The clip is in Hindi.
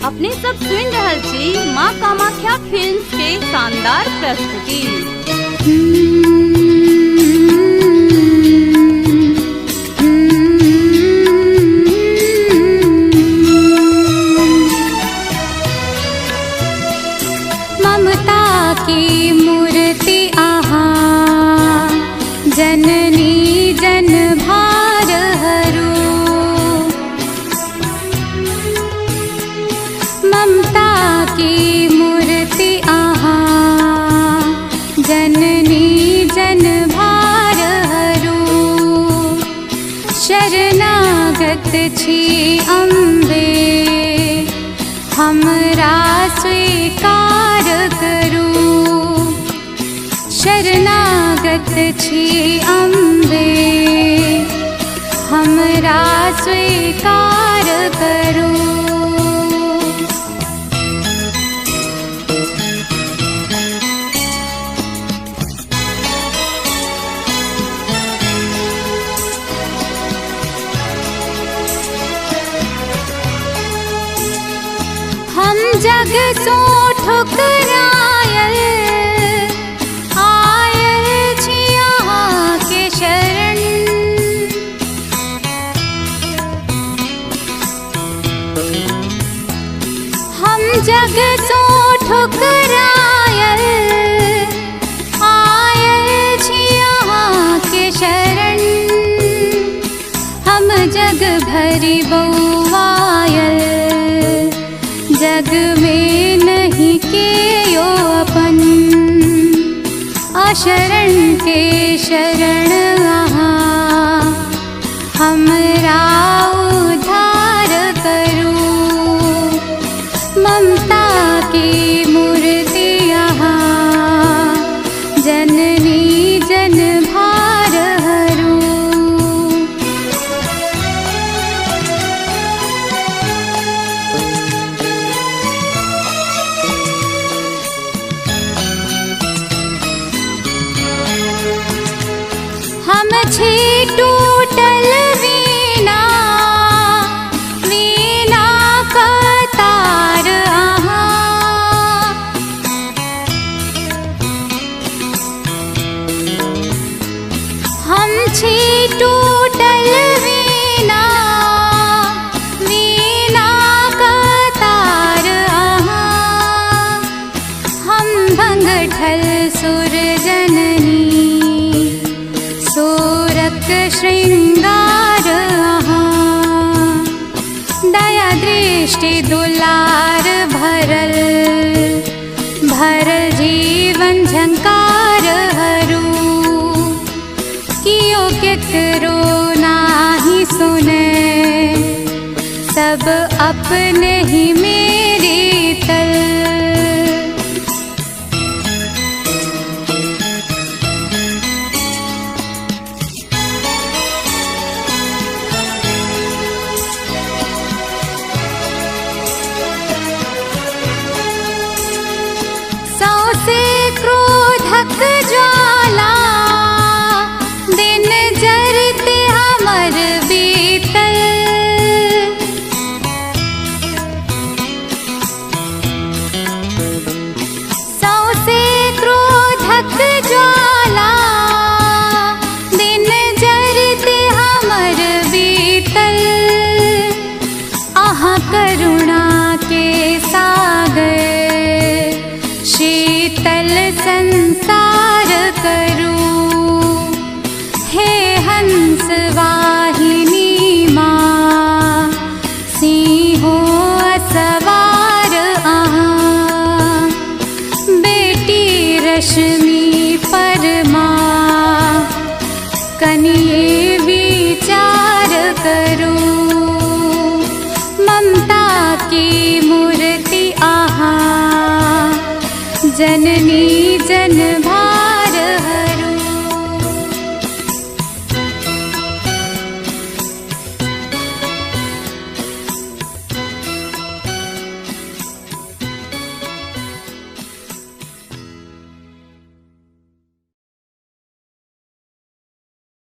अपने सब सुन रहल छी माँ कामाख्या फिल्म्स के शानदार प्रस्तुति। ममता की मूर्ति आहा, जननी जन भार हरू। ममता की मूर्ति आहा, जननी जन भार हरू। शरणागत छी अम्बे, हमरा स्वीकार करू। शरणागत छी अम्बे, हमरा स्वीकार करू। हम जग सो ठुकरायल, आयल छी अहाँ के शरण। हम जग सो ठुकरायल, आयल छी अहाँ के शरण। हम जग भरी बउआयल, जग में नहीं केयो अपन। अशरण के शरण आहा, हमरा उद्धार करू। ममता की मूर्ति आहा, जननी जन भार हरू। हम छी टूटल वीणा, वीणा का तार आहा। हम छी टूटल वीणा, वीणा का तार आहा। हम भंगठल सुर जननी, सोरक श्रृंगार आहा। दया दृष्टि दुलार भरल, भरल जीवन झंकार हरू। कियो केकरो नाही सुने, सब अपने ही मेरी तल। सौसे क्रोधक ज्वाला, दिन जरते हमर बीतल। सौसे क्रोधक ज्वाला, दिन जरते हमर बीतल। आहा करुणा के सागर, शीतल संसार करू। हे हंस वाहिनी माँ, सिंहो असवार आहा। बेटी रश्मि परमा, कनिये विचार करू। ममता की मूर्ति आहा, जननी जन